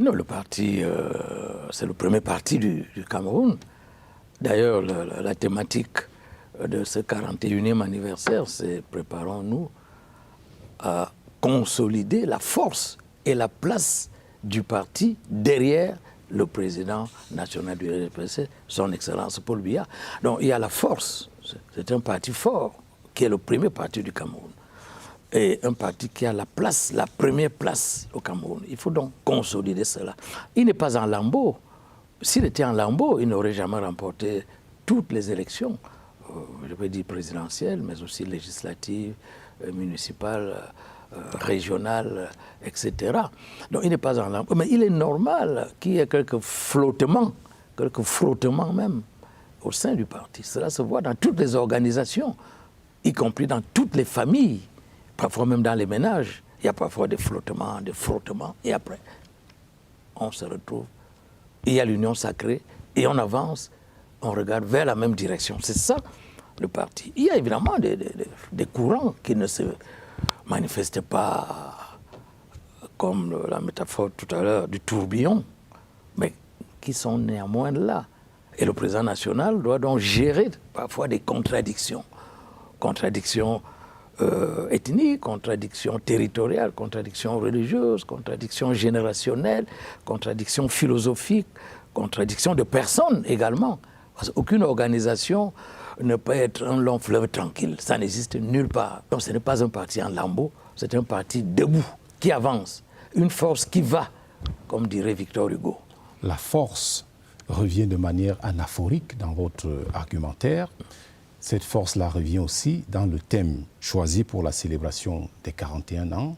Non, le parti, c'est le premier parti du Cameroun. D'ailleurs, la thématique de ce 41e anniversaire, c'est « Préparons-nous à consolider la force et la place du parti derrière le président national du RDPC, son Excellence Paul Biya ». Donc il y a la force, c'est un parti fort, qui est le premier parti du Cameroun. Et un parti qui a la place, la première place au Cameroun. Il faut donc consolider cela. Il n'est pas en lambeaux. S'il était en lambeaux, il n'aurait jamais remporté toutes les élections, je veux dire présidentielles, mais aussi législatives, municipales, régionales, etc. Donc il n'est pas en lambeaux. Mais il est normal qu'il y ait quelques frottements même, au sein du parti. Cela se voit dans toutes les organisations, y compris dans toutes les familles. Parfois même dans les ménages, il y a parfois des frottements, et après, on se retrouve. Il y a l'union sacrée, et on avance, on regarde vers la même direction. C'est ça, le parti. Il y a évidemment des courants qui ne se manifestent pas comme la métaphore tout à l'heure du tourbillon, mais qui sont néanmoins là. Et le président national doit donc gérer parfois des contradictions. Contradictions ethniques, contradictions territoriales, contradictions religieuses, contradictions générationnelles, contradictions philosophiques, contradictions de personnes également. Parce qu'aucune organisation ne peut être un long fleuve tranquille. Ça n'existe nulle part. Donc ce n'est pas un parti en lambeaux, c'est un parti debout, qui avance. Une force qui va, comme dirait Victor Hugo. La force revient de manière anaphorique dans votre argumentaire. Cette force-là revient aussi dans le thème choisi pour la célébration des 41 ans.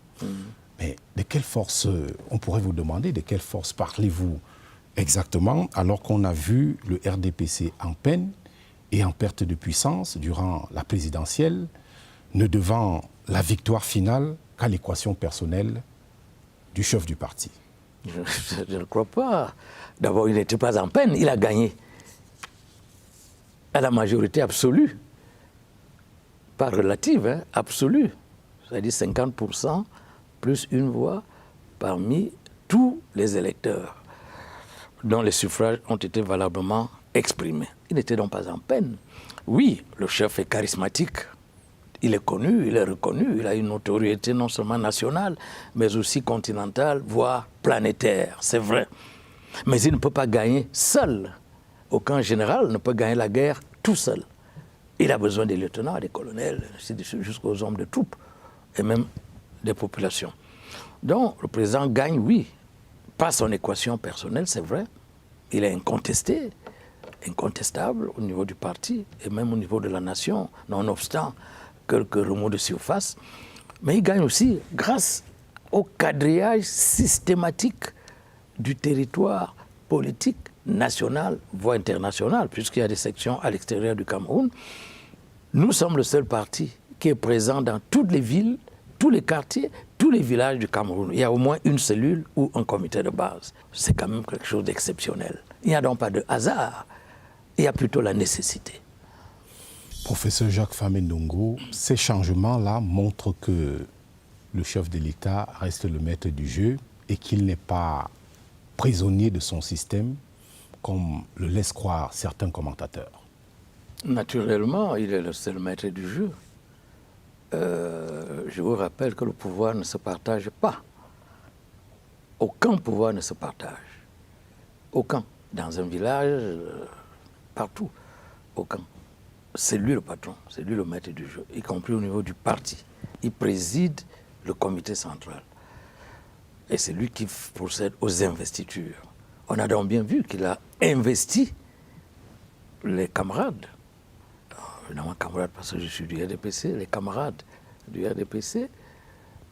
Mais de quelle force, on pourrait vous demander, de quelle force parlez-vous exactement, alors qu'on a vu le RDPC en peine et en perte de puissance durant la présidentielle, ne devant la victoire finale qu'à l'équation personnelle du chef du parti? Je ne crois pas. D'abord, il n'était pas en peine, il a gagné. À la majorité absolue, pas relative, hein, absolue, c'est-à-dire 50% plus une voix parmi tous les électeurs dont les suffrages ont été valablement exprimés. Il n'était donc pas en peine. Oui, le chef est charismatique, il est connu, il est reconnu, il a une notoriété non seulement nationale, mais aussi continentale, voire planétaire, c'est vrai. Mais il ne peut pas gagner seul. Aucun général ne peut gagner la guerre tout seul. Il a besoin des lieutenants, des colonels, jusqu'aux hommes de troupes, et même des populations. Donc, le président gagne, oui, pas son équation personnelle, c'est vrai. Il est incontesté, incontestable au niveau du parti, et même au niveau de la nation, nonobstant quelques remous de surface. Mais il gagne aussi grâce au quadrillage systématique du territoire politique national, voire international, puisqu'il y a des sections à l'extérieur du Cameroun. Nous sommes le seul parti qui est présent dans toutes les villes, tous les quartiers, tous les villages du Cameroun. Il y a au moins une cellule ou un comité de base. C'est quand même quelque chose d'exceptionnel. Il n'y a donc pas de hasard, il y a plutôt la nécessité. Professeur Jacques Famé-Ndongo, ces changements-là montrent que le chef de l'État reste le maître du jeu et qu'il n'est pas prisonnier de son système, comme le laissent croire certains commentateurs. Naturellement, il est le seul maître du jeu. Je vous rappelle que le pouvoir ne se partage pas. Aucun pouvoir ne se partage. Aucun. Dans un village, partout. Aucun. C'est lui le patron, c'est lui le maître du jeu, y compris au niveau du parti. Il préside le comité central. Et c'est lui qui procède aux investitures. On a donc bien vu qu'il a investi les camarades. Évidemment, camarades parce que je suis du RDPC, les camarades du RDPC,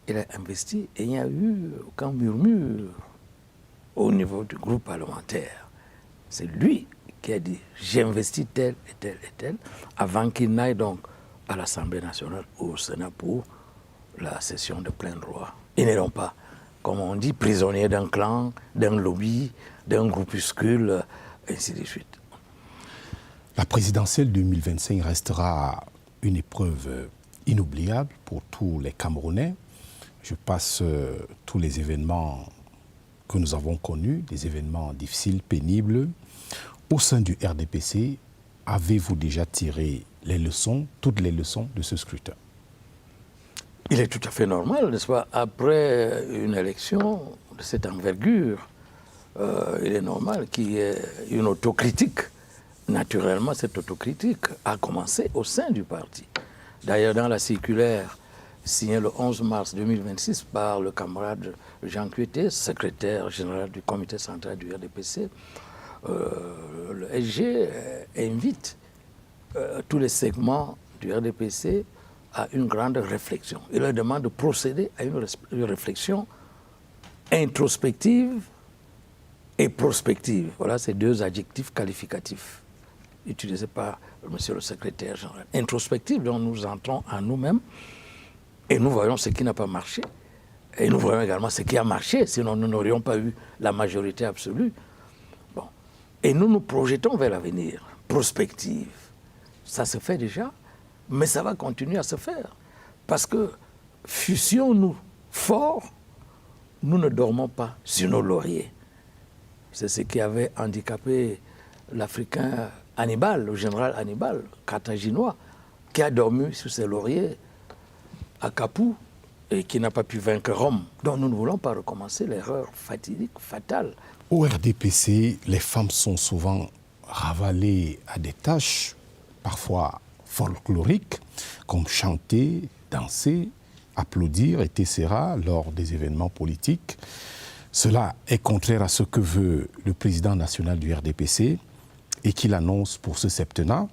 il a investi et il n'y a eu aucun murmure au niveau du groupe parlementaire. C'est lui qui a dit « j'investis tel et tel et tel » avant qu'il n'aille donc à l'Assemblée nationale ou au Sénat pour la session de plein droit. Ils ne sont pas, comme on dit, prisonniers d'un clan, d'un lobby, d'un groupuscule, ainsi de suite. La présidentielle 2025 restera une épreuve inoubliable pour tous les Camerounais. Je passe tous les événements que nous avons connus, des événements difficiles, pénibles. Au sein du RDPC, avez-vous déjà tiré les leçons, toutes les leçons de ce scrutin? Il est tout à fait normal, n'est-ce pas? Après une élection de cette envergure, il est normal qu'il y ait une autocritique. Naturellement, cette autocritique a commencé au sein du parti. D'ailleurs, dans la circulaire signée le 11 mars 2026 par le camarade Jean Cuetet, secrétaire général du comité central du RDPC, le SG invite tous les segments du RDPC à une grande réflexion. Il leur demande de procéder à une réflexion introspective et prospective. Voilà ces deux adjectifs qualificatifs utilisés par monsieur le secrétaire général. Introspective, donc nous entrons en nous-mêmes et nous voyons ce qui n'a pas marché. Et nous voyons également ce qui a marché, sinon nous n'aurions pas eu la majorité absolue. Bon. Et nous nous projetons vers l'avenir. Prospective, ça se fait déjà, mais ça va continuer à se faire. Parce que fussions-nous forts, nous ne dormons pas sur nos lauriers. C'est ce qui avait handicapé l'Africain Hannibal, le général Hannibal, carthaginois, qui a dormi sur ses lauriers à Capoue et qui n'a pas pu vaincre Rome. Donc nous ne voulons pas recommencer l'erreur fatidique, fatale. Au RDPC, les femmes sont souvent ravalées à des tâches, parfois folkloriques, comme chanter, danser, applaudir, etc., lors des événements politiques. Cela est contraire à ce que veut le président national du RDPC et qu'il annonce pour ce septennat.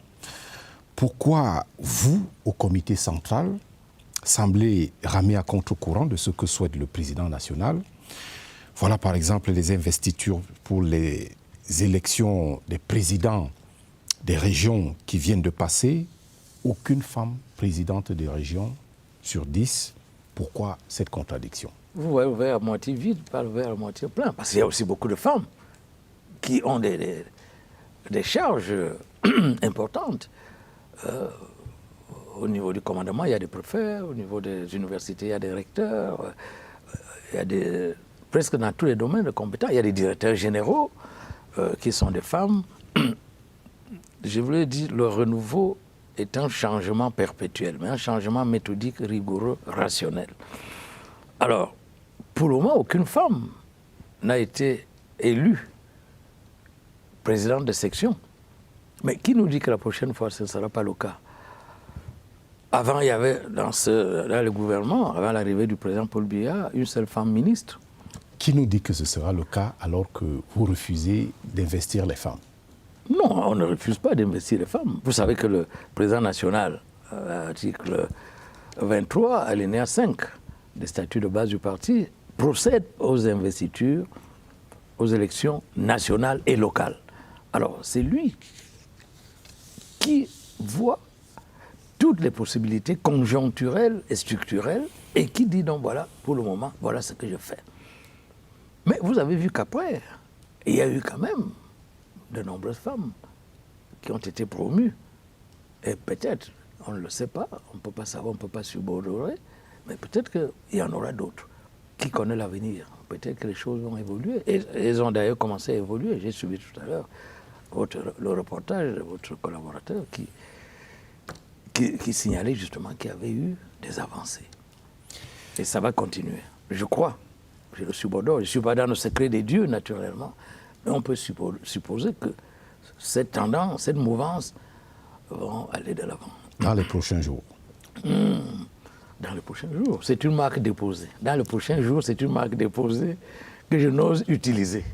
Pourquoi vous, au comité central, semblez ramer à contre-courant de ce que souhaite le président national? Voilà par exemple les investitures pour les élections des présidents des régions qui viennent de passer. Aucune femme présidente des régions sur 10. Pourquoi cette contradiction? Vous voyez le verre à moitié vide, pas le verre à moitié plein. Parce qu'il y a aussi beaucoup de femmes qui ont des charges importantes. Au niveau du commandement, il y a des préfets, au niveau des universités, il y a des recteurs, il y a presque dans tous les domaines de compétences, il y a des directeurs généraux qui sont des femmes. Je voulais dire, le renouveau est un changement perpétuel, mais un changement méthodique, rigoureux, rationnel. Alors, pour le moment, aucune femme n'a été élue présidente de section. Mais qui nous dit que la prochaine fois, ce ne sera pas le cas? Avant, il y avait dans le gouvernement, avant l'arrivée du président Paul Biya, une seule femme ministre. Qui nous dit que ce sera le cas alors que vous refusez d'investir les femmes? Non, on ne refuse pas d'investir les femmes. Vous savez que le président national, article 23, alinéa 5 des statuts de base du parti, procède aux investitures, aux élections nationales et locales. Alors, c'est lui qui voit toutes les possibilités conjoncturelles et structurelles et qui dit donc voilà, pour le moment, voilà ce que je fais. Mais vous avez vu qu'après, il y a eu quand même de nombreuses femmes qui ont été promues. Et peut-être, on ne le sait pas, on ne peut pas savoir, on ne peut pas subordonner, mais peut-être qu'il y en aura d'autres. Qui connaît l'avenir? Peut-être que les choses vont évoluer. Et elles ont d'ailleurs commencé à évoluer. J'ai suivi tout à l'heure le reportage de votre collaborateur qui signalait justement qu'il y avait eu des avancées. Et ça va continuer, je crois. Je le subordonne. Je ne suis pas dans le secret des dieux, naturellement. Mais on peut supposer que cette tendance, cette mouvance vont aller de l'avant. Dans les prochains jours? Dans les prochains jours. C'est une marque déposée. Dans les prochains jours, c'est une marque déposée que je n'ose utiliser.